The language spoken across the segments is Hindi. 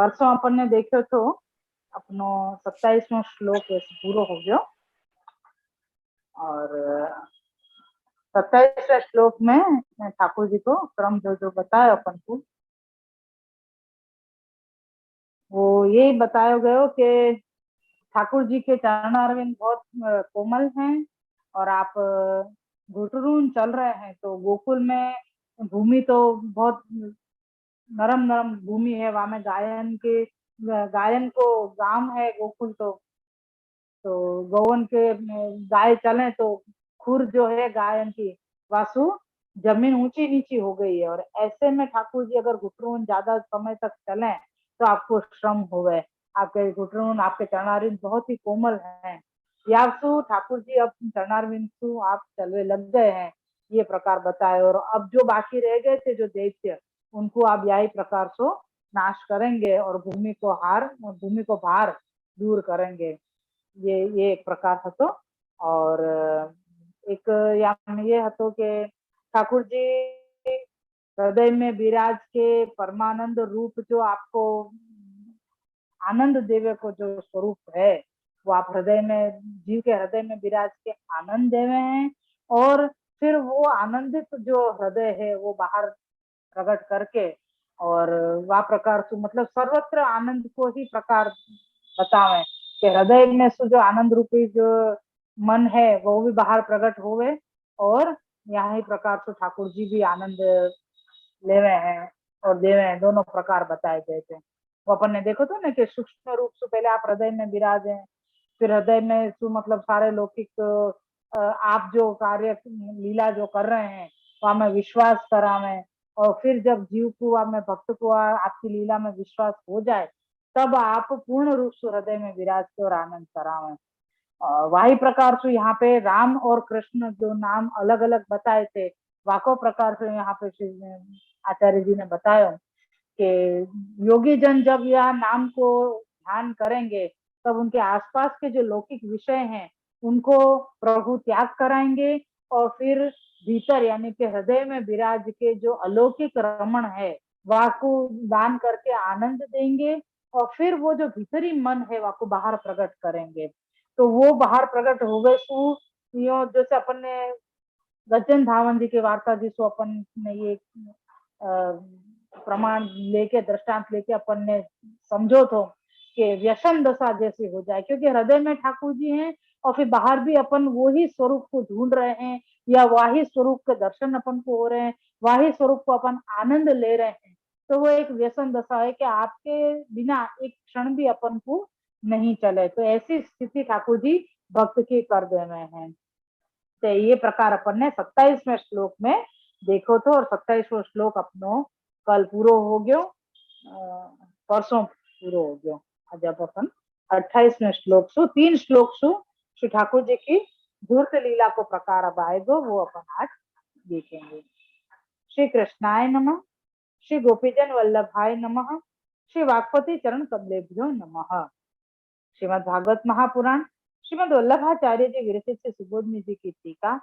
परसों अपन ने देखो तो अपनो 27वां श्लोक पूरा हो गयो। और 27वें श्लोक में ठाकुर जी को क्रम जो जो बताया अपन को, वो यही बताया गयो कि ठाकुर जी के चरणारविंद बहुत कोमल हैं, और आप घुटरून चल रहे हैं तो गोकुल में भूमि तो बहुत नरम नरम भूमि है, वहां में गायन को गांव है गोकुल। तो गौवन के गाय चले तो खुर जो है गायन की वासु जमीन ऊंची नीची हो गई है, और ऐसे में ठाकुर जी अगर घुटरून ज्यादा समय तक चले तो आपको श्रम होवे। आपके घुटरून आपके चरणारविंद बहुत ही कोमल हैं, यासु ठाकुर जी अब चरणारविंद सु आप चलवे लग गए हैं, ये प्रकार बताए। और अब जो बाकी रह गए थे जो दैत्य, उनको आप यही प्रकार से नाश करेंगे और भूमि को भार दूर करेंगे। ये एक प्रकार हतो। और एक ये हतो कि ठाकुर जी हृदय में विराज के परमानंद रूप जो आपको आनंद देवे को जो स्वरूप है, वो आप हृदय में जीव के हृदय में विराज के आनंद देवे हैं। और फिर वो आनंदित जो हृदय है वो बाहर प्रकट करके, और वह प्रकार से मतलब सर्वत्र आनंद को ही प्रकार बतावे कि हृदय में से जो आनंद रूपी जो मन है वो भी बाहर प्रकट होवे, और यहाँ ही प्रकार से ठाकुर जी भी आनंद लेवे हैं और देवे हैं, दोनों प्रकार बताए गए थे। वो अपन ने देखो तो ना कि सूक्ष्म रूप से पहले आप हृदय में विराज हैं, फिर हृदय में सु मतलब सारे लौकिक आप जो कार्य लीला जो कर रहे हैं वहां में विश्वास करावे, और फिर जब जीव को में भक्त को आपकी लीला में विश्वास हो जाए तब आप पूर्ण रूप से हृदय में विराज के और आनंद करावे। वही प्रकार से यहाँ पे राम और कृष्ण जो नाम अलग अलग बताए थे, वाको प्रकार से यहाँ पे आचार्य जी ने बताया कि योगी जन जब यह नाम को ध्यान करेंगे तब उनके आसपास के जो लौकिक विषय हैं उनको प्रभु त्याग कराएंगे, और फिर भीतर यानी कि हृदय में विराज के जो अलौकिक रमण है वह को दान करके आनंद देंगे, और फिर वो जो भीतरी मन है वह को बाहर प्रकट करेंगे। तो वो बाहर प्रकट हो गए सु जैसे अपन ने गजन धावन जी के वार्ता जी सो अपन ने ये प्रमाण लेके दृष्टांत लेके अपन ने समझो तो कि व्यसन दशा जैसी हो जाए, क्योंकि हृदय में ठाकुर जी हैं और फिर बाहर भी अपन वही स्वरूप को ढूंढ रहे हैं, या वही स्वरूप के दर्शन अपन को हो रहे हैं, वही स्वरूप को अपन आनंद ले रहे हैं। तो वो एक व्यसन दशा है कि आपके बिना एक क्षण भी अपन को नहीं चले। तो ऐसी स्थिति ठाकुर जी भक्त की कर दे रहे हैं। तो ये प्रकार अपन ने 27वें श्लोक में देखो तो, और 27वां श्लोक अपनो कल पूरा हो गयो, परसों पूरा हो गयो। आज अपन 28वें श्लोक सु 3 श्लोक सु श्री ठाकुर जी की धूर्त लीला को प्रकार अब आएगो, वो अपन आज देखेंगे। श्री कृष्णाय नमः, श्री गोपीजन वल्लभाय नमः, श्री वाक्पति चरण कमलेभ्यो नमः। श्रीमद् भागवत महापुराण श्रीमद् वल्लभाचार्य जी विरचित से सुबोधनी जी की टीका,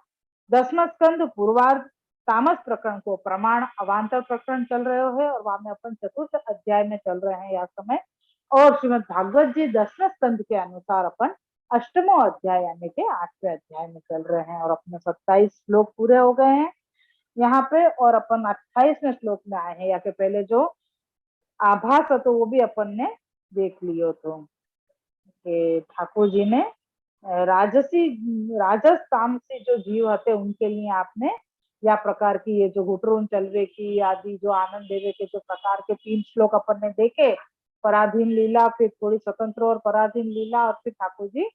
10वां स्कंद पूर्वार्ध तामस प्रकरण को प्रमाण अवान्तर प्रकरण चल रहे है, और वहां में अपन 4th अध्याय में चल रहे हैं यह समय। और श्रीमद् भागवत जी 10वें स्कंद के अनुसार अपन 8वां अध्याय यानी के 8वें अध्याय में चल रहे हैं, और अपने 27 श्लोक पूरे हो गए हैं यहाँ पे। और अपन 28वें श्लोक में आए हैं, या के पहले जो आभास तो वो भी अपन ने देख लियो तो कि ठाकुर जी ने राजस तामसी जो जीव होते उनके लिए आपने या प्रकार की ये जो घुटरून चलवे की आदि जो आनंद देवे के जो प्रकार के 3 श्लोक अपन ने देखे, पराधीन लीला, फिर थोड़ी स्वतंत्र और पराधीन लीला, और फिर ठाकुर जी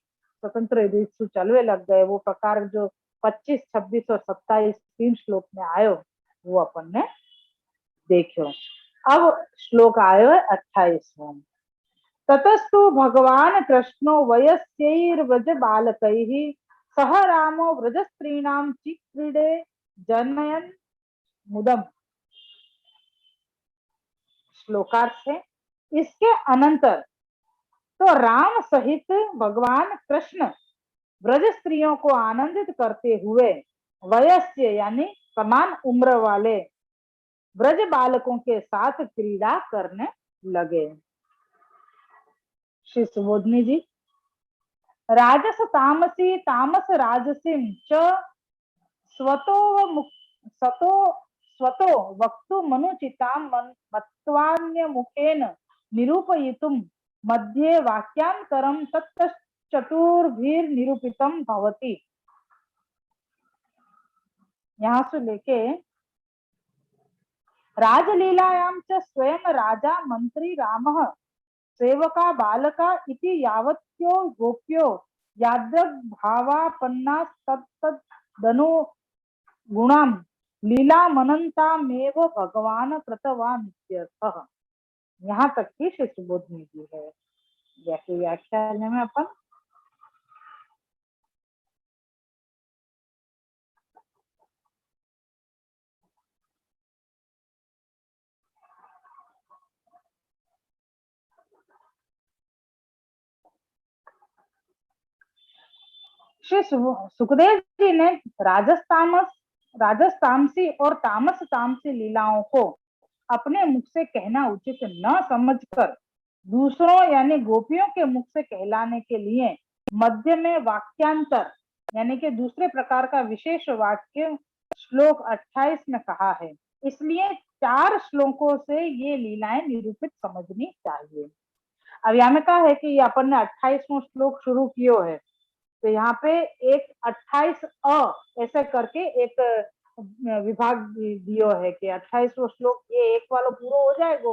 स्वतंत्र चलवे लग गए, वो प्रकार जो 25, 26 और 27 3 श्लोक में आयो वो अपन ने देखो। अब श्लोक आयो है 28वां। ततस्तु भगवान कृष्णो वयस्यैर्व्रज बालकैः सह रामो व्रजस्त्रीणां चिक्रीडे जनयन् मुदम। श्लोकार्थ है, इसके अनंतर तो राम सहित भगवान कृष्ण व्रज स्त्रियों को आनंदित करते हुए वयस्य यानी समान उम्र वाले ब्रज बालकों के साथ क्रीड़ा करने लगे। श्री सुबोधनी जी, राजस तामसी तामस राजसीम च स्वतो सतो स्वतो वक्तु मनुचितां मत्वान्य मुखेन निरूपयितुं मध्ये वाक्यांतरं तत्चतुर्भिर निरूपितम भवति। यहाँ से लेके राजलीलायां च स्वयं राजा मंत्री रामः सेवका बालका इति यावत्यो गोप्यो यादृग्भावापन्नास्तत्तदनु गुणां लीलामनंतामेव भगवान कृतवान् इत्यर्थः। यहाँ तक की श्री सुबोधनी जी है। जैसे व्याख्यान में अपन श्री सुखदेव जी ने राजस्तामसी और तामस तामसी लीलाओं को अपने मुख से कहना उचित न समझकर दूसरों यानी गोपियों के मुख से कहलाने के लिए मध्य में वाक्यांतर यानी कि दूसरे प्रकार का विशेष वाक्य श्लोक 28 में कहा है। इसलिए 4 श्लोकों से ये लीलाएं निरूपित समझनी चाहिए। अब यहाँ में कहा है कि अपन ने 28वां श्लोक शुरू किया है, तो यहाँ पे एक 28 ऐसे करके एक विभाग दियो है कि 28वां श्लोक ये एक वाला पूरा हो जाएगा,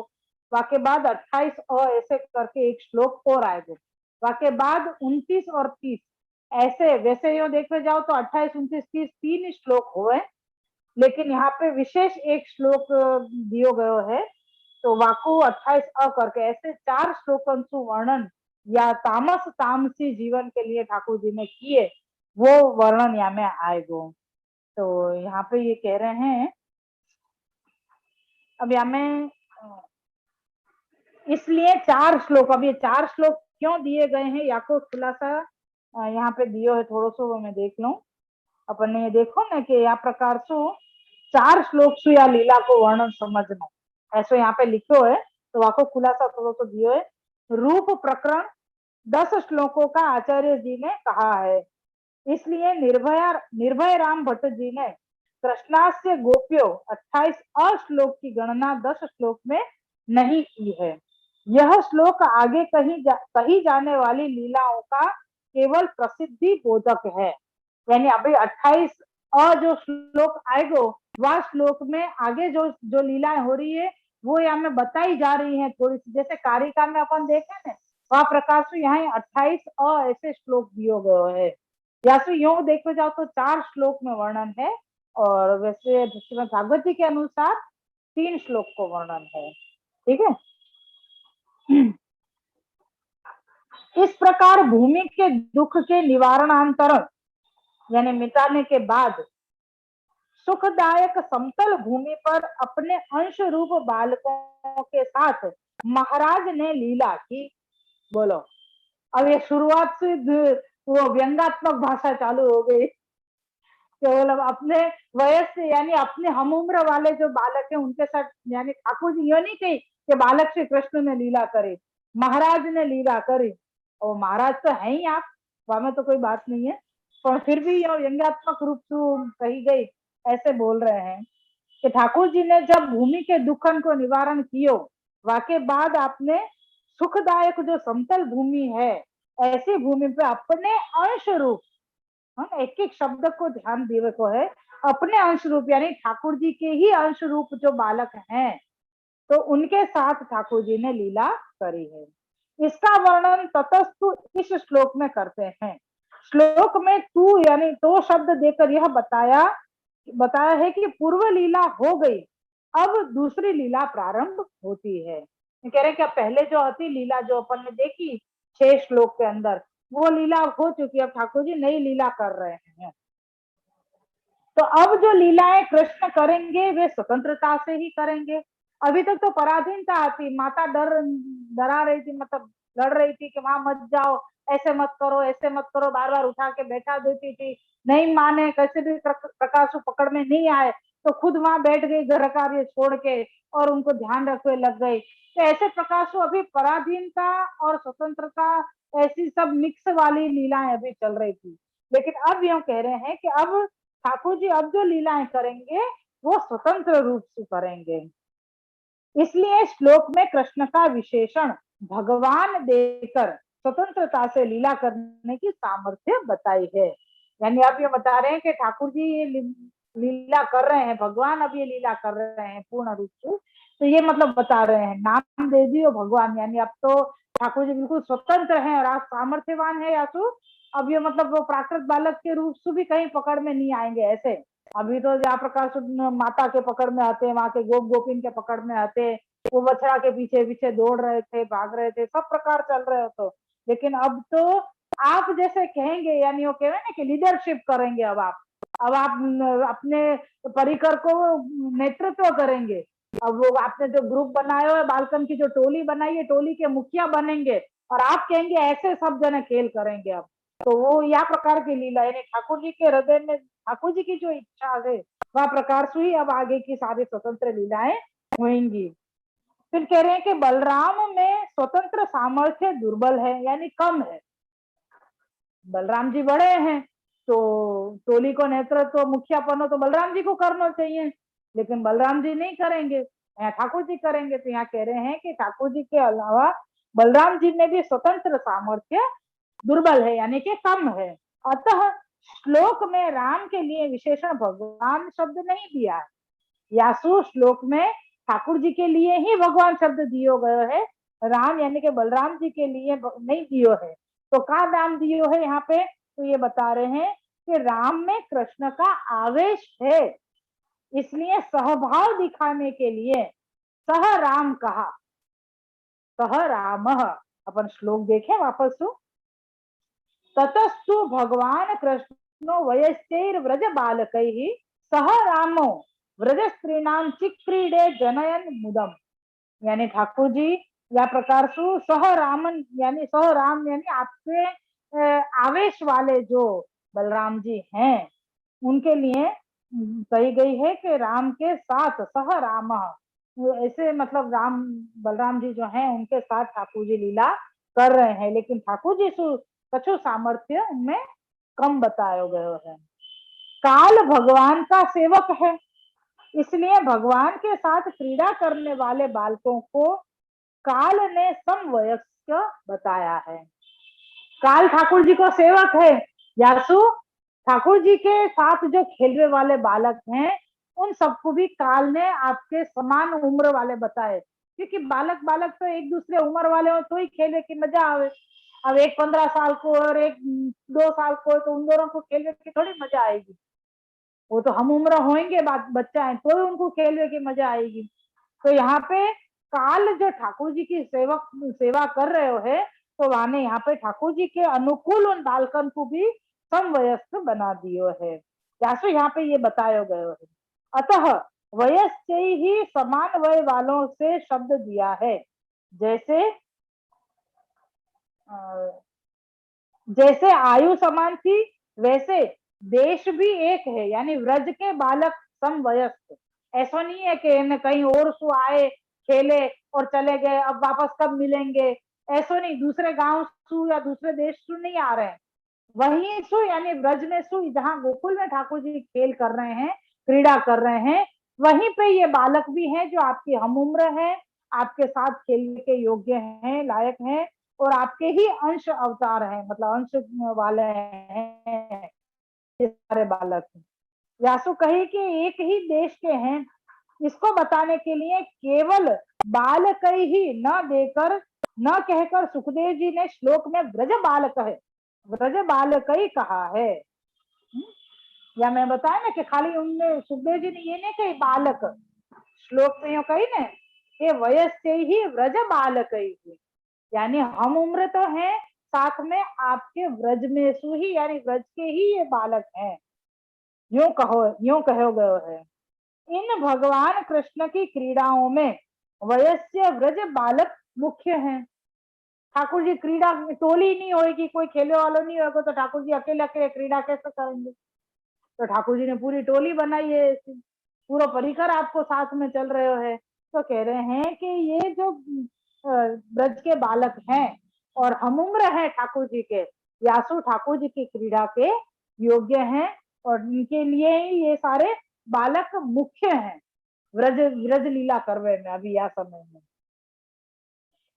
वाके बाद 28 ऐसे करके एक श्लोक और आएगा, वाके बाद 29 और 30 ऐसे। वैसे यो देखने जाओ तो 28, 29, 30 3 श्लोक हुए, लेकिन यहाँ पे विशेष एक श्लोक दियो गयो है, तो वाकु 28 करके ऐसे 4 श्लोकों वर्णन या तामस तामसी जीवन के लिए ठाकुर जी ने किए, वो वर्णन यहाँ में आएगा। तो यहाँ पे ये कह रहे हैं, अब यहाँ में इसलिए 4 श्लोक, अब ये 4 श्लोक क्यों दिए गए हैं या को खुलासा यहाँ पे दियो है, थोड़ा सा मैं देख लूं। अपन ने ये देखो ना कि या प्रकार से 4 श्लोक से या लीला को वर्णन समझना ऐसा यहाँ पे लिखो है, तो वहां को खुलासा थोड़ा सा दियो है। रूप प्रकरण 10 श्लोकों का आचार्य जी ने कहा है, इसलिए निर्भय राम भट्ट जी ने कृष्णास्य गोप्यो 28 श्लोक की गणना 10 श्लोक में नहीं की है। यह श्लोक आगे कही जाने वाली लीलाओं का केवल प्रसिद्धि बोधक है। यानी अभी 28 जो श्लोक आएगा वह श्लोक में आगे जो लीलाएं हो रही है वो यहाँ में बताई जा रही है थोड़ी सी, जैसे कारिका में अपन देखे ना वह प्रकार से यहाँ 28 ऐसे श्लोक दिए गए है। या फिर यूं देखो जाओ तो 4 श्लोक में वर्णन है, और वैसे श्रीमद् भागवत जी के अनुसार 3 श्लोक को वर्णन है। ठीक है। इस प्रकार भूमि के दुख के निवारणांतरण यानी मिटाने के बाद सुखदायक समतल भूमि पर अपने अंश रूप बालकों के साथ महाराज ने लीला की। बोलो, अब ये शुरुआत से वो व्यंगात्मक भाषा चालू हो गई, केवल अपने वयस से यानी अपने हम उम्र वाले जो बालक है उनके साथ, यानी ठाकुर जी यो नहीं कही कि बालक श्री कृष्ण ने लीला करे, महाराज ने लीला करे, और महाराज तो है ही आप, वहां में तो कोई बात नहीं है, पर फिर भी यह व्यंग्यात्मक रूप से कही गई ऐसे बोल रहे हैं कि ठाकुर जी ने जब भूमि के दुखन को निवारण कियो, वाके बाद आपने सुखदायक जो समतल भूमि है ऐसी भूमि पे अपने अंश रूप, एक एक शब्द को ध्यान देवे को है, अपने अंश रूप यानी ठाकुर जी के ही अंश रूप जो बालक हैं तो उनके साथ ठाकुर जी ने लीला करी है। इसका वर्णन ततस्तु इस श्लोक में करते हैं। श्लोक में तू यानी तो शब्द देकर यह बताया है कि पूर्व लीला हो गई, अब दूसरी लीला प्रारंभ होती है। कह रहे कि पहले जो होती लीला जो अपन ने देखी 6 श्लोक के अंदर वो लीला हो चुकी, अब ठाकुर जी नई लीला कर रहे हैं। तो अब जो लीलाएं कृष्ण करेंगे वे स्वतंत्रता से ही करेंगे। अभी तक तो पराधीनता आती, माता डरा रही थी, मतलब लड़ रही थी कि वहां मत जाओ, ऐसे मत करो, ऐसे मत करो, बार बार उठा के बैठा देती थी, नहीं माने, कैसे भी प्रकार से पकड़ में नहीं आए, तो खुद वहां बैठ गई घर कार्य छोड़ के और उनको ध्यान रखने लग गई। तो ऐसे प्रकार से अभी पराधीनता और स्वतंत्रता ऐसी सब मिक्स वाली लीलाएं अभी चल रही थी। लेकिन अब यूं कह रहे हैं कि अब ठाकुर जी अब जो लीलाएं करेंगे वो स्वतंत्र रूप से करेंगे। इसलिए श्लोक में कृष्ण का विशेषण भगवान देकर स्वतंत्रता से लीला करने की सामर्थ्य बताई है। यानी अब ये बता रहे हैं कि ठाकुर जी ये लीला कर रहे हैं, भगवान अब ये लीला कर रहे हैं पूर्ण रूप से। तो ये मतलब बता रहे हैं नाम दे दियो भगवान, यानी अब तो ठाकुर जी बिल्कुल स्वतंत्र हैं और आज सामर्थ्यवान है यासु। अब ये मतलब वो प्राकृत बालक के रूप से भी कहीं पकड़ में नहीं आएंगे ऐसे। अभी तो जहाँ प्रकार से माता के पकड़ में आते हैं, वहां के गोप गोपिन के पकड़ में आते हैं, वो बछड़ा के पीछे पीछे दौड़ रहे थे, भाग रहे थे, सब प्रकार चल रहे हो तो। लेकिन अब तो आप जैसे कहेंगे, यानी वो कह रहे हैं ना कि लीडरशिप करेंगे अब आप अपने परिकर को नेतृत्व करेंगे। अब वो आपने जो ग्रुप बनाया है, बालकन की जो टोली बनाई है, टोली के मुखिया बनेंगे और आप कहेंगे ऐसे सब जने खेल करेंगे अब। तो वो यह प्रकार की लीला, यानी ठाकुर जी के हृदय में ठाकुर जी की जो इच्छा है वह प्रकार से ही अब आगे की सारी स्वतंत्र लीलाएं होंगी। फिर कह रहे हैं कि बलराम में स्वतंत्र सामर्थ्य दुर्बल है, यानी कम है। बलराम जी बड़े हैं तो टोली को नेतृत्व मुखियापन तो बलराम जी को करना चाहिए, लेकिन बलराम जी नहीं करेंगे, ठाकुर जी करेंगे। तो यहाँ कह रहे हैं कि ठाकुर जी के अलावा बलराम जी में भी स्वतंत्र सामर्थ्य दुर्बल है, यानी कि कम है। अतः श्लोक में राम के लिए विशेषण भगवान शब्द नहीं दिया है। यासु श्लोक में ठाकुर जी के लिए ही भगवान शब्द दियो गयो है, राम यानी कि बलराम जी के लिए नहीं दियो है। तो कहा नाम दियो है यहाँ पे? तो ये बता रहे हैं कि राम में कृष्ण का आवेश है, इसलिए सहभाव दिखाने के लिए सह राम कहा। सह राम, अपन श्लोक देखें वापस सु। ततस्तु भगवान कृष्णो वयस्तेर व्रज बालकैः सह रामो व्रज स्त्रीणाम चिक्रीडे जनयन मुदम। यानी ठाकुर जी या प्रकार सु सह रामन यानी सह राम यानी आपके आवेश वाले जो बलराम जी हैं उनके लिए कही गई है कि राम के साथ सह राम, ऐसे मतलब राम बलराम जी जो हैं उनके साथ ठाकुर जी लीला कर रहे हैं। लेकिन ठाकुर जी कछु सामर्थ्य उनमें कम बताया गया है। काल भगवान का सेवक है, इसलिए भगवान के साथ क्रीड़ा करने वाले बालकों को काल ने समवयस्क बताया है। काल ठाकुर जी को सेवक है। यासु ठाकुर जी के साथ जो खेलने वाले बालक हैं उन सबको भी काल ने आपके समान उम्र वाले बताए, क्योंकि बालक बालक तो एक दूसरे उम्र वाले हो तो ही खेलने की मजा आवे। अब एक 15 साल को और एक 2 साल को, तो उन दोनों को खेलने की थोड़ी मजा आएगी। वो तो हम उम्र होंगे बच्चा है तो उनको खेलने की मजा आएगी। तो यहाँ पे काल जो ठाकुर जी की सेवा कर रहे हो है, तो वाने यहाँ पे ठाकुर जी के अनुकूल उन बालकन को भी समवयस्क बना दियो है। यासु यहाँ पे ये बताया गयो है। अतः वयस से ही समान वय वालों से शब्द दिया है। जैसे जैसे आयु समान थी वैसे देश भी एक है, यानी व्रज के बालक समवयस्क। ऐसा नहीं है कि कहीं और सु आए खेले और चले गए, अब वापस कब मिलेंगे, ऐसा नहीं। दूसरे गांव सु या दूसरे देश सु नहीं आ रहे हैं, वहीं सु यानी व्रज में सु, जहाँ गोकुल में ठाकुर जी खेल कर रहे हैं, क्रीड़ा कर रहे हैं, वहीं पे ये बालक भी हैं जो आपकी हम उम्र है, आपके साथ खेलने के योग्य हैं, लायक हैं और आपके ही अंश अवतार हैं, मतलब अंश वाले हैं ये सारे बालक। यासु कही कि एक ही देश के हैं, इसको बताने के लिए केवल बालक ही न देकर न कहकर सुखदेव जी ने श्लोक में व्रज बालक है, व्रज बालक ही कहा है। या मैं बताया ना कि खाली उनने सुखदेव जी ने ये नहीं कही बालक, श्लोक में यो कही ना कि वयस से ही व्रज बालक ही, यानी हम उम्र तो है, साथ में आपके व्रज में सु ही यानी व्रज के ही ये बालक हैं, यूं कहो गयो है। इन भगवान कृष्ण की क्रीड़ाओं में वयस्य व्रज बालक मुख्य हैं। ठाकुर जी क्रीड़ा टोली नहीं होगी, कोई खेले वाला नहीं होगा, तो ठाकुर जी अकेले अकेले क्रीड़ा कैसे करेंगे? तो ठाकुर जी ने पूरी टोली बनाई है ऐसी। पूरा परिकर आपको साथ में चल रहे हो है। तो कह रहे हैं कि ये जो ब्रज के बालक हैं और हम उम्र है ठाकुर जी के, व्यासु ठाकुर जी की क्रीड़ा के योग्य हैं, और इनके लिए ही ये सारे बालक मुख्य हैं व्रज व्रज लीला करवे में अभी या समय में।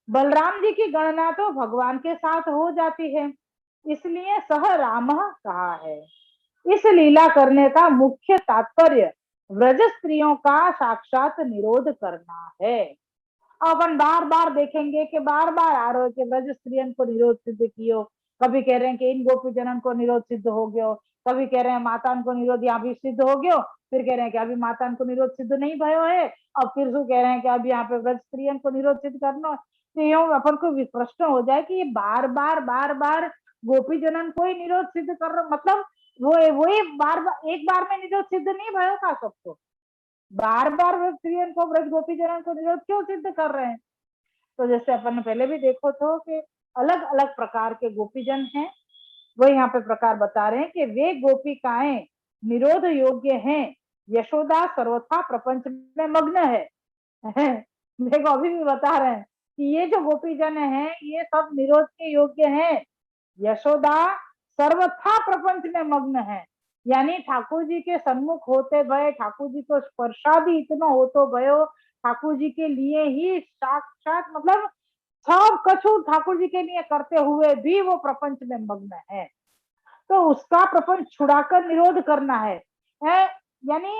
बलराम जी की गणना तो भगवान के साथ हो जाती है, इसलिए सह राम कहा है। इस लीला करने का मुख्य तात्पर्य व्रज स्त्रियों का साक्षात निरोध करना है। अपन बार बार देखेंगे कि बार बार आ रहे हो कि व्रज स्त्रियन को निरोध सिद्ध कियो, कभी कह रहे हैं कि इन गोपी जनन को निरोध सिद्ध हो गयो, कभी कह रहे हैं मातान को निरोध यहाँ भी सिद्ध हो गयो, फिर कह रहे हैं कि अभी मातान को निरोध सिद्ध नहीं भयो है, अब फिर से कह रहे हैं कि अब यहाँ पे व्रज स्त्रियन को निरोध सिद्ध करना। तो यूं अपन को प्रश्न हो जाए कि ये बार बार गोपी जनन को ही निरोध सिद्ध कर रहा, मतलब वो बार बार एक बार में निरोध सिद्ध नहीं भयो का सबको, बार बार स्त्रियन को व्रज गोपी जनन को निरोध क्यों सिद्ध कर रहे हैं। तो जैसे अपन ने पहले भी देखो तो कि अलग अलग प्रकार के गोपीजन हैं, वो यहाँ पे प्रकार बता रहे हैं कि वे गोपिकाएं निरोध योग्य हैं। यशोदा सर्वथा प्रपंच में मग्न है देखो अभी भी बता रहे हैं कि ये जो गोपीजन हैं ये सब निरोध के योग्य हैं। यशोदा सर्वथा प्रपंच में मग्न है, यानी ठाकुर जी के सन्मुख होते भय, ठाकुर जी को स्पर्शादि इतना हो तो भयो, ठाकुर जी के लिए ही साक्षात मतलब सब कछु ठाकुर जी के लिए करते हुए भी वो प्रपंच में मग्न है, तो उसका प्रपंच छुड़ाकर निरोध करना है। यानी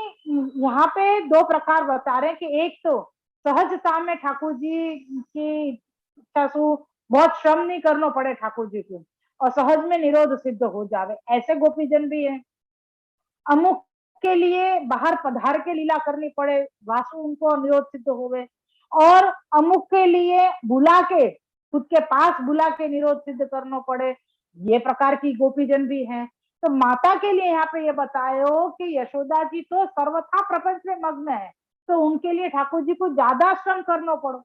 यहाँ पे दो प्रकार बता रहे हैं कि एक तो सहजता में ठाकुर जी की इच्छा से बहुत श्रम नहीं करना पड़े ठाकुर जी को, और सहज में निरोध सिद्ध हो जावे, ऐसे गोपीजन भी है। अमुक के लिए बाहर पधार के लीला करनी पड़े, वासु उनको निरोध सिद्ध होवे, और अमुक के लिए बुला के खुद के पास बुला के निरोध सिद्ध करना पड़े, ये प्रकार की गोपीजन भी हैं। तो माता के लिए यहाँ पे ये बतायो कि यशोदा जी तो सर्वथा प्रपंच में मग्न है, तो उनके लिए ठाकुर जी को ज्यादा श्रम करना पड़ो,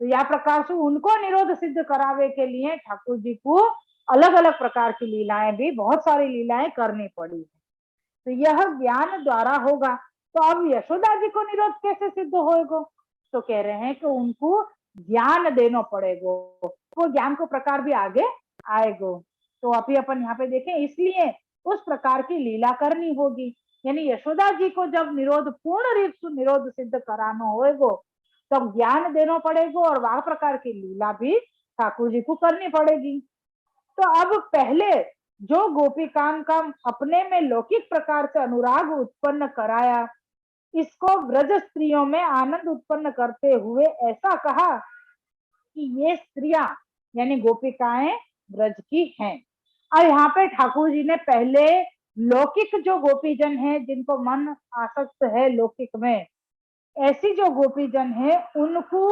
तो यह प्रकार से उनको निरोध सिद्ध करावे के लिए ठाकुर जी को अलग अलग प्रकार की लीलाएं भी, बहुत सारी लीलाएं करनी पड़ी है। तो यह ज्ञान द्वारा होगा। तो अब यशोदा जी को निरोध कैसे सिद्ध होएगा, तो कह रहे हैं कि उनको ज्ञान देना पड़ेगा, वो ज्ञान को प्रकार भी आगे आएगा। तो अभी अपन यहाँ पे देखें, इसलिए उस प्रकार की लीला करनी होगी, यानी यशोदा जी को जब निरोध पूर्ण रूप से निरोध सिद्ध कराना होएगा तब ज्ञान देना पड़ेगा, और वह प्रकार की लीला भी ठाकुर जी को करनी पड़ेगी। तो अब पहले जो गोपिकान का अपने में लौकिक प्रकार से अनुराग उत्पन्न कराया, इसको व्रज स्त्रियों में आनंद उत्पन्न करते हुए ऐसा कहा कि ये स्त्रियां यानी गोपिकाएं व्रज की हैं। और यहाँ पे ठाकुर जी ने पहले लौकिक जो गोपीजन है जिनको मन आसक्त है लौकिक में, ऐसी जो गोपीजन है उनको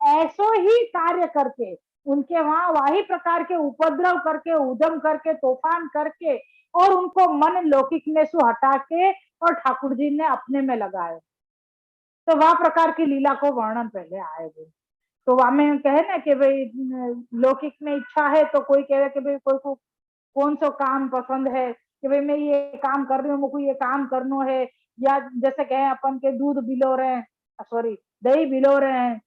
ऐसो ही कार्य करके, उनके वहां वही प्रकार के उपद्रव करके, उदम करके, तूफान करके, और उनको मन लौकिक में से हटा के और ठाकुर जी ने अपने में लगाए, तो वह प्रकार की लीला को वर्णन पहले आएगा। तो वहां में कहे ना कि भाई लौकिक में इच्छा है, तो कोई कहे कि भाई कोई को कौन सा काम पसंद है कि भाई मैं ये काम कर रही हूँ, मुझको ये काम करना है, या जैसे कहे अपन के दूध बिलो रहे हैं, सॉरी दही बिलो रहे हैं,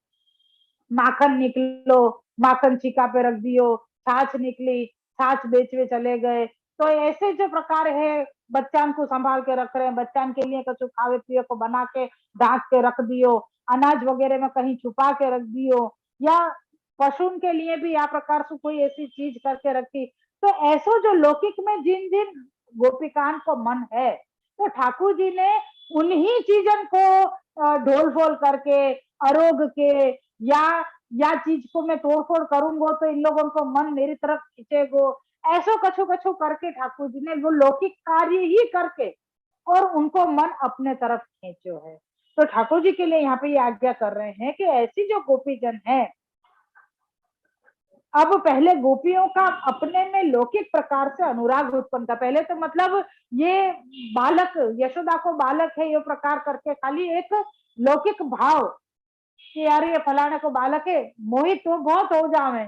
माखन निकलो, माखन चिका पे रख दियो, छाछ निकली, छाछ बेचवे चले गए, तो ऐसे जो प्रकार है बच्चान को संभाल के रख रहे हैं, बच्चान के लिए कुछ खावे पिए को बना के ढाक के रख दियो, अनाज वगैरह में कहीं छुपा के रख दियो, या पशु के लिए भी या प्रकार से कोई ऐसी चीज करके रखी। तो ऐसो जो लौकिक में जिन जिन गोपिकान को मन है, तो ठाकुर जी ने उन्हीं चीजन को ढोल फोल करके अरोग के या चीज को मैं तोड़ फोड़ करूंगा तो इन लोगों को मन मेरी तरफ खींचेगो, ऐसो कछु कछु करके ठाकुर जी ने वो लौकिक कार्य ही करके और उनको मन अपने तरफ खींचो है। तो ठाकुर जी के लिए यहाँ पे ये आज्ञा कर रहे हैं कि ऐसी जो गोपीजन है, अब पहले गोपियों का अपने में लौकिक प्रकार से अनुराग उत्पन्न था, पहले तो मतलब ये बालक यशोदा को बालक है ये प्रकार करके खाली एक लौकिक भाव कि यार ये फलाने को बालक है, मोहित तो बहुत हो जावे,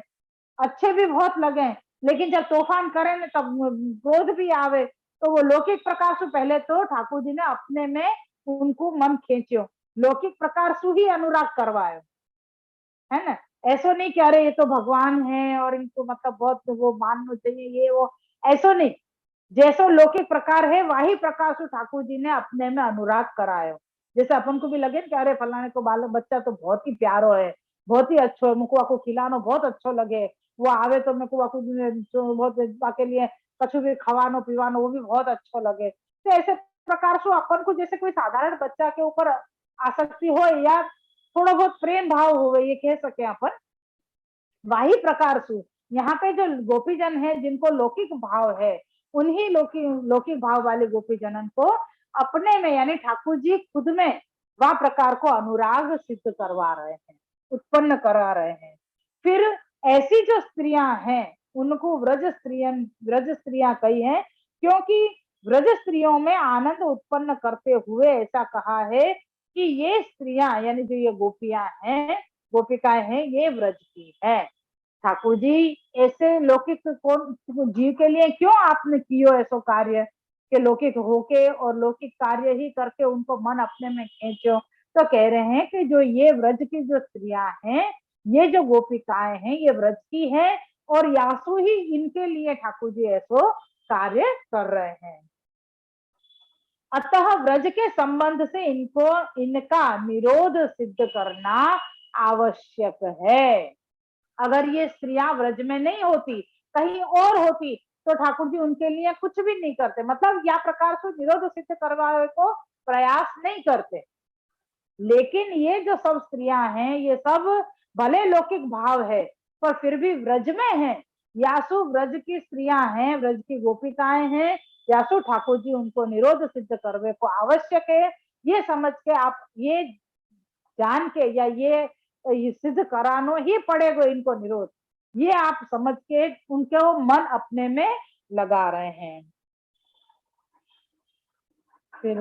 अच्छे भी बहुत लगे, लेकिन जब तूफान करे ना तब क्रोध भी आवे, तो वो लौकिक प्रकार से पहले तो ठाकुर जी ने अपने में उनको मन खींचो, लौकिक प्रकार सु ही अनुराग करवायो, है ना। ऐसो नहीं कि अरे ये तो भगवान है और इनको मतलब बहुत वो मानना चाहिए, ये वो, ऐसो नहीं। जैसो लौकिक प्रकार है वही प्रकार से ठाकुर जी ने अपने में अनुराग करायो। जैसे अपन को भी लगे कि अरे फलाने को बालक बच्चा तो बहुत ही प्यारो है, बहुत ही अच्छो है, मुको आको खिलानो बहुत अच्छो लगे, वो आवे तो मेरे को आको बहुत के लिए कछु भी खवानो पीवानो वो भी बहुत अच्छो लगे। तो ऐसे प्रकार से अपन को जैसे कोई साधारण बच्चा के ऊपर आसक्ति हो या थोड़ा बहुत प्रेम भाव हो, ये कह सके अपन, वही प्रकार से यहाँ पे जो गोपीजन है जिनको लौकिक भाव है, उन्हीं लौकिक भाव वाले गोपी जनन को अपने में यानी ठाकुर जी खुद में वह प्रकार को अनुराग सिद्ध करवा रहे हैं, उत्पन्न करा रहे हैं। फिर ऐसी जो स्त्रियां हैं उनको व्रज स्त्रियां कही हैं, क्योंकि व्रज स्त्रियों में आनंद उत्पन्न करते हुए ऐसा कहा है कि ये स्त्रियां यानी जो ये गोपियां हैं, गोपिकाएं हैं, ये व्रज की है। ठाकुर जी ऐसे लौकिक कौन जीव के लिए क्यों आपने कियो ऐसो कार्य कि लौकिक होके और लौकिक कार्य ही करके उनको मन अपने में खींचो। तो कह रहे हैं कि जो ये व्रज की जो स्त्रियां हैं, ये जो गोपिकाएं हैं, ये व्रज की है और यासु ही इनके लिए ठाकुर जी ऐसो कार्य कर रहे हैं। अतः व्रज के संबंध से इनको इनका निरोध सिद्ध करना आवश्यक है। अगर ये स्त्रियां व्रज में नहीं होती, कहीं और होती, तो ठाकुर जी उनके लिए कुछ भी नहीं करते, मतलब या प्रकार से निरोध सिद्ध करवाने को प्रयास नहीं करते। लेकिन ये जो सब स्त्रियां हैं, ये सब भले लौकिक भाव है पर फिर भी व्रज में है, यासु व्रज की स्त्रियां हैं, व्रज की गोपिकाएं हैं, यासु ठाकुर जी उनको निरोध सिद्ध करवे को आवश्यक है। ये समझ के आप ये जान के या ये सिद्ध करानो ही पड़ेगा इनको निरोध, ये आप समझ के उनके मन अपने में लगा रहे हैं। फिर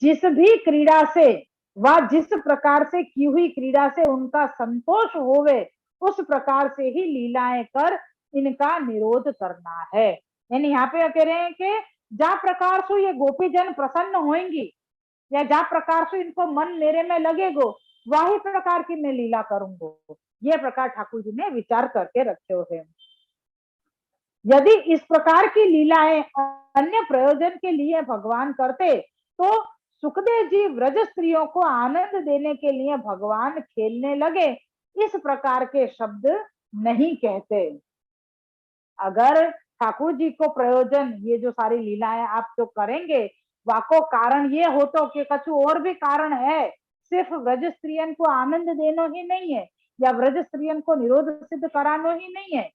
जिस भी क्रीड़ा से व जिस प्रकार से की हुई क्रीड़ा से उनका संतोष होवे, उस प्रकार से ही लीलाएं कर इनका निरोध करना है। यानी यहाँ पे कह रहे हैं कि जा प्रकार से ये गोपीजन प्रसन्न होंगी या जा प्रकार से इनको मन मेरे में लगेगो, वही प्रकार की मैं लीला करूंगो, ये प्रकार ठाकुर जी ने विचार करके रखे हुए हैं। यदि इस प्रकार की लीलाएं अन्य प्रयोजन के लिए भगवान करते तो सुखदेव जी व्रज स्त्रियों को आनंद देने के लिए भगवान खेलने लगे, इस प्रकार के शब्द नहीं कहते। अगर ठाकुर जी को प्रयोजन ये जो सारी लीलाएं आप जो करेंगे, वाको कारण ये हो तो कि कछु और भी कारण है, सिर्फ व्रज स्त्रियन को आनंद देनो ही नहीं है या व्रज स्त्रियन को निरोध सिद्ध करानो ही नहीं है।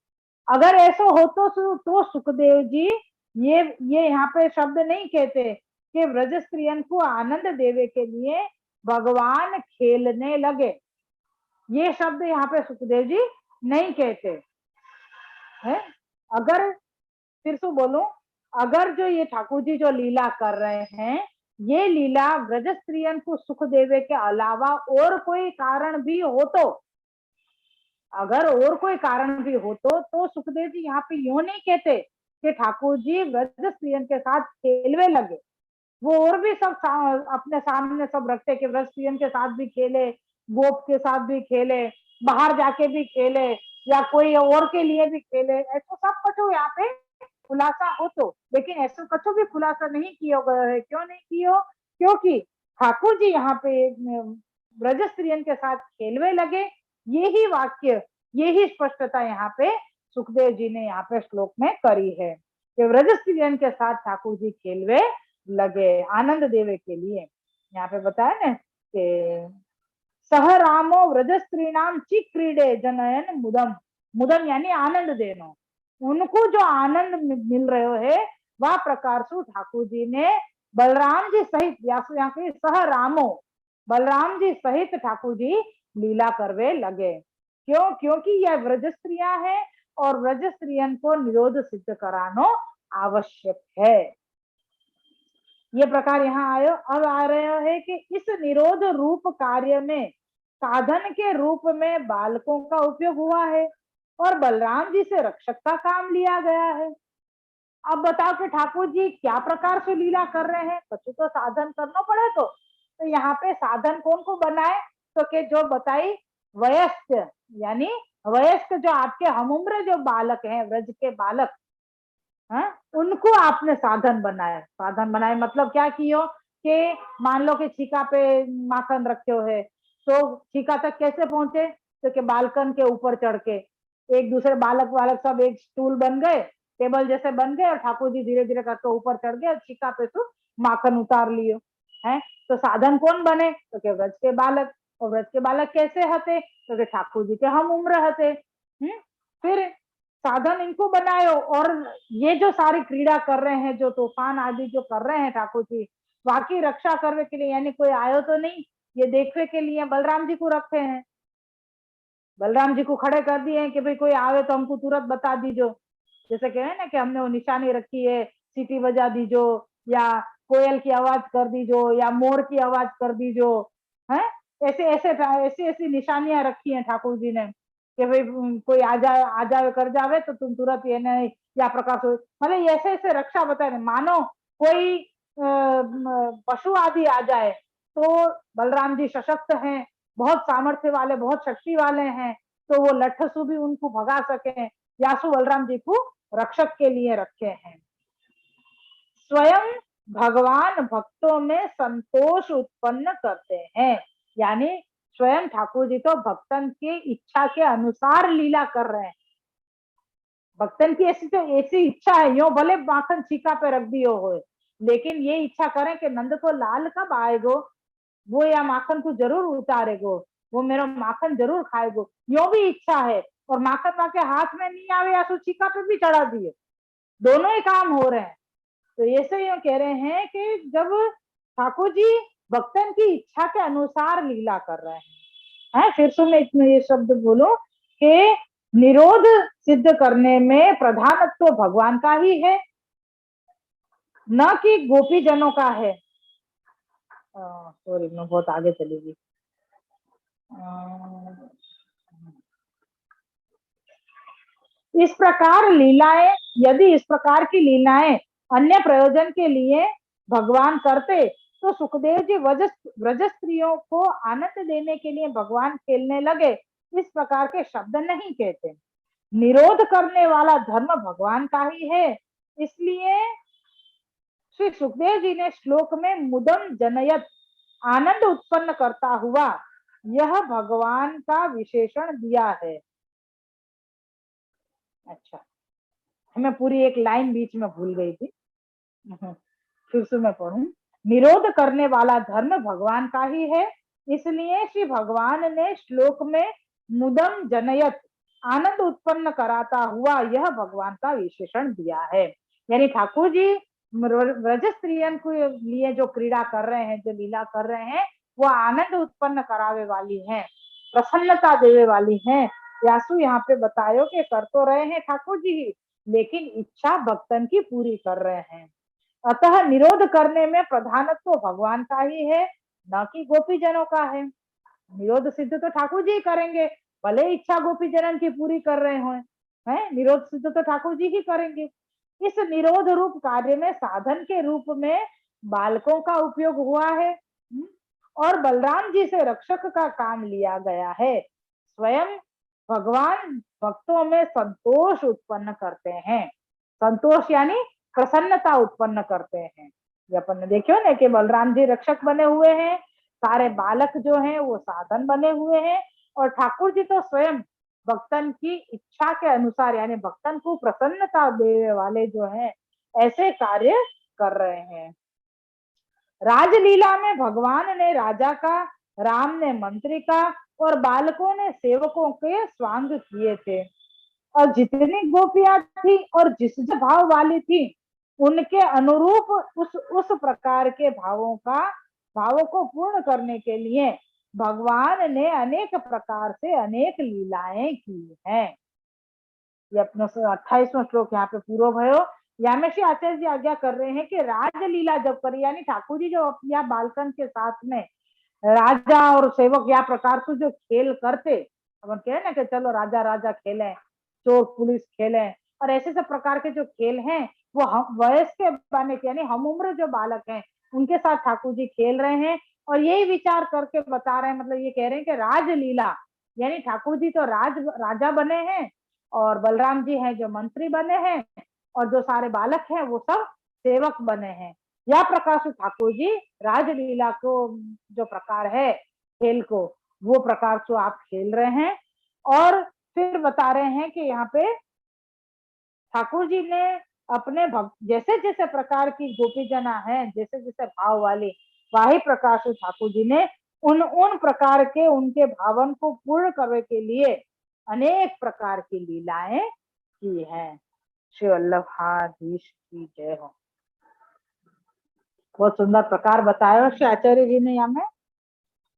अगर ऐसा हो तो सुखदेव जी ये यहाँ पे शब्द नहीं कहते कि व्रज स्त्रियन को आनंद देवे के लिए भगवान खेलने लगे, ये शब्द यहाँ पे सुखदेव जी नहीं कहते है। अगर फिर से बोलूं, अगर जो ये ठाकुर जी जो लीला कर रहे हैं, ये लीला व्रज स्त्रियन को सुख देवे के अलावा और कोई कारण भी हो तो, अगर और कोई कारण भी हो तो सुखदेव जी यहाँ पे यूं नहीं कहते कि ठाकुर जी व्रज स्त्रियन के साथ खेलवे लगे। वो और भी सब अपने सामने सब रखते कि व्रज स्त्रियन के साथ भी खेले, गोप के साथ भी खेले, बाहर जाके भी खेले या कोई और के लिए भी खेले, ऐसा सब कुछ यहाँ पे खुलासा हो तो, लेकिन ऐसा कुछ भी खुलासा नहीं किया गया है। क्यों नहीं किया? क्योंकि ठाकुर जी यहाँ पे ब्रज स्त्रियन के साथ खेलवे लगे, यही वाक्य, यही स्पष्टता यहाँ पे सुखदेव जी ने यहाँ पे श्लोक में करी है कि व्रज स्त्रियन के साथ ठाकुर जी खेलवे लगे आनंद देवे के लिए। यहाँ पे बताया ना कि सह रामो व्रज स्त्री नाम ची क्रीडे जनयन मुदम, मुदम यानी आनंद देनो, उनको जो आनंद मिल रहे है वह प्रकार से ठाकुर जी ने बलराम जी सहित यहाँ पे सह रामो, बलराम जी सहित ठाकुर जी लीला करवे लगे। क्यों? क्योंकि यह व्रज स्त्रियां हैं और व्रज स्त्रियन को निरोध सिद्ध करानो आवश्यक है। ये प्रकार यहाँ आयो। अब आ रहे है कि इस निरोध रूप कार्य में साधन के रूप में बालकों का उपयोग हुआ है और बलराम जी से रक्षक का काम लिया गया है। अब बताओ कि ठाकुर जी क्या प्रकार से लीला कर रहे हैं, कछु तो साधन करना पड़े। तो यहाँ पे साधन कौन को बनाए, तो के जो बताई वयस्क, यानी वयस्क जो आपके हम उम्र जो बालक हैं, व्रज के बालक, हाँ, उनको आपने साधन बनाया। साधन बनाए मतलब क्या कियो कि मान लो कि छीका पे माखन रखे हो है, तो छीका तक कैसे पहुंचे, तो के बालकन के ऊपर चढ़ के एक दूसरे बालक वालक सब एक स्टूल बन गए, टेबल जैसे बन गए, और ठाकुर जी धीरे धीरे करके ऊपर चढ़ गए और छीका पे तो माखन उतार लियो है। तो साधन कौन बने, तो के व्रज के बालक। और व्रज के बालक कैसे हते, तो के ठाकुर जी के हम उम्र हते। फिर साधन इनको बनायो, और ये जो सारी क्रीड़ा कर रहे हैं, जो तूफान आदि जो कर रहे हैं ठाकुर जी, बाकी रक्षा करने के लिए, यानी कोई आयो तो नहीं, ये देखने के लिए बलराम जी को रखे हैं। बलराम जी को खड़े कर दिए हैं कि भाई कोई आवे तो हमको तुरंत बता दीजो, जैसे कहे ना कि हमने वो निशानी रखी है, सीटी बजा दीजो, या कोयल की आवाज कर दीजो, या मोर की आवाज कर दीजो, है। ऐसे ऐसे ऐसी ऐसी निशानियां रखी हैं ठाकुर जी ने कि भाई कोई आ जावे कर जावे तो तुम तुरंत ये नहीं, या प्रकाश हो, मतलब ऐसे ऐसे रक्षा बताए। मानो कोई पशु आदि आ जाए तो बलराम जी सशक्त हैं, बहुत सामर्थ्य वाले, बहुत शक्ति वाले हैं, तो वो लठसु भी उनको भगा सके, यासु बलराम जी को रक्षक के लिए रखे हैं। स्वयं भगवान भक्तों में संतोष उत्पन्न करते हैं, यानी स्वयं ठाकुर जी तो भक्तन की इच्छा के अनुसार लीला कर रहे हैं। भक्तन की ऐसी तो ऐसी इच्छा है, यो भले माखन छीका पे रख दियो हो, लेकिन ये इच्छा करें कि नंद को लाल कब आएगो, वो या माखन को जरूर उतारेगो, वो मेरा माखन जरूर खाएगो, यो भी इच्छा है। और माखन वाके हाथ में नहीं आवे या तो छीका पे भी चढ़ा दिए, दोनों ही काम हो रहे हैं। तो ऐसे ये कह रहे हैं कि जब ठाकुर जी भक्तन की इच्छा के अनुसार लीला कर रहे हैं। फिर से मैं इसमें ये शब्द बोलूं कि निरोध सिद्ध करने में प्रधानत्व तो भगवान का ही है, न कि गोपी जनों का है। सॉरी मैं बहुत आगे चलेगी। इस प्रकार लीलाएं, यदि इस प्रकार की लीलाएं अन्य प्रयोजन के लिए भगवान करते तो सुखदेव जी व्रज स्त्रियों को आनंद देने के लिए भगवान खेलने लगे, इस प्रकार के शब्द नहीं कहते। निरोध करने वाला धर्म भगवान का ही है, इसलिए श्री सुखदेव जी ने श्लोक में मुदम जनयत, आनंद उत्पन्न करता हुआ, यह भगवान का विशेषण दिया है। अच्छा, मैं पूरी एक लाइन बीच में भूल गई थी, फिर से मैं पढ़ूं। निरोध करने वाला धर्म भगवान का ही है, इसलिए श्री भगवान ने श्लोक में मुदम जनयत, आनंद उत्पन्न कराता हुआ, यह भगवान का विशेषण दिया है। यानी ठाकुर जी व्रज स्त्रियन के लिए जो क्रीड़ा कर रहे हैं, जो लीला कर रहे हैं, वो आनंद उत्पन्न करावे वाली है, प्रसन्नता देवे वाली है। यासु यहाँ पे बतायो कि कर तो रहे हैं ठाकुर जी ही, लेकिन इच्छा भक्तन की पूरी कर रहे हैं। अतः निरोध करने में प्रधानत्व तो भगवान का ही है, न कि गोपी जनों का है। निरोध सिद्ध तो ठाकुर जी करेंगे, भले इच्छा गोपी जनन की पूरी कर रहे हो, है निरोध सिद्ध तो ठाकुर जी ही करेंगे। इस निरोध रूप कार्य में साधन के रूप में बालकों का उपयोग हुआ है, और बलराम जी से रक्षक का काम लिया गया है। स्वयं भगवान भक्तों में संतोष उत्पन्न करते हैं, संतोष यानी प्रसन्नता उत्पन्न करते हैं। अपन ने देखियो ना कि बलराम जी रक्षक बने हुए हैं, सारे बालक जो हैं वो साधन बने हुए हैं, और ठाकुर जी तो स्वयं भक्तन की इच्छा के अनुसार, यानी भक्तन को प्रसन्नता देने वाले जो हैं, ऐसे कार्य कर रहे हैं। राजलीला में भगवान ने राजा का, राम ने मंत्री का, और बालकों ने सेवकों के स्वांग किए थे। और जितनी गोपियां थी और जिस भाव वाली थी, उनके अनुरूप उस प्रकार के भावों को पूर्ण करने के लिए भगवान ने अनेक प्रकार से अनेक लीलाएं की हैं। ये अपना 28वां श्लोक यहाँ पे पूरा भयो। यामेशी आचार्य जी आज्ञा कर रहे हैं कि राजलीला जब करी, यानी ठाकुर जी जो या बालकन के साथ में राजा और सेवक या प्रकार से जो खेल करते, अपन कहे ना कि चलो राजा राजा खेलें, चोर पुलिस खेलें, और ऐसे सब प्रकार के जो खेल हैं वो हम वयस्क के बालक यानी हम उम्र जो बालक हैं उनके साथ ठाकुर जी खेल रहे हैं और यही विचार करके बता रहे हैं, मतलब ये कह रहे हैं कि राजलीला यानी ठाकुर जी तो राजा बने हैं और बलराम जी हैं जो मंत्री बने हैं और जो सारे बालक हैं वो सब सेवक बने हैं। या प्रकार से ठाकुर जी राजलीला को जो प्रकार है खेल को वो प्रकार से आप खेल रहे हैं। और फिर बता रहे हैं कि यहाँ पे ठाकुर जी ने अपने भक्त जैसे जैसे प्रकार की गोपी जना है, जैसे जैसे भाव वाले वही प्रकार से ठाकुर जी ने उन उन प्रकार के उनके भावन को पूर्ण करने के लिए अनेक प्रकार की लीलाएं की हैं। श्री वल्लभाधीश की जय हो। बहुत सुंदर प्रकार बताया श्री आचार्य जी ने यहाँ में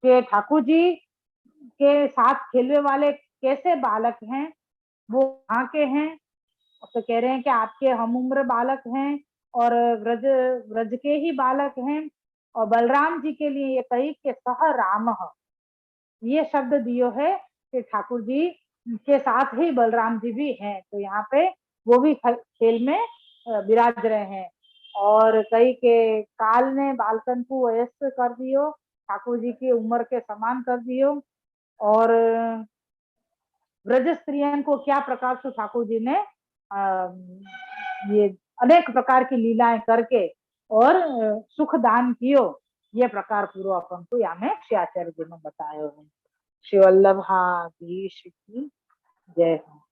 कि ठाकुर जी के साथ खेलने वाले कैसे बालक हैं, वो कहाँ के हैं। तो कह रहे हैं कि आपके हम उम्र बालक हैं और व्रज व्रज के ही बालक हैं। और बलराम जी के लिए ये कही कि सह राम ये शब्द दियो है कि ठाकुर जी के साथ ही बलराम जी भी हैं, तो यहाँ पे वो भी खेल में विराज रहे हैं। और कई के काल ने बालकन को वयस्क कर दियो, ठाकुर जी की उम्र के समान कर दियो। और ब्रज स्त्रियन को क्या प्रकार से ठाकुर जी ने ये अनेक प्रकार की लीलाएं करके और सुख दान कियो, ये प्रकार पूर्व अपन को यहाँ में श्री आचार्य जी ने बताया है। श्री वल्लभाधीश की जय हो।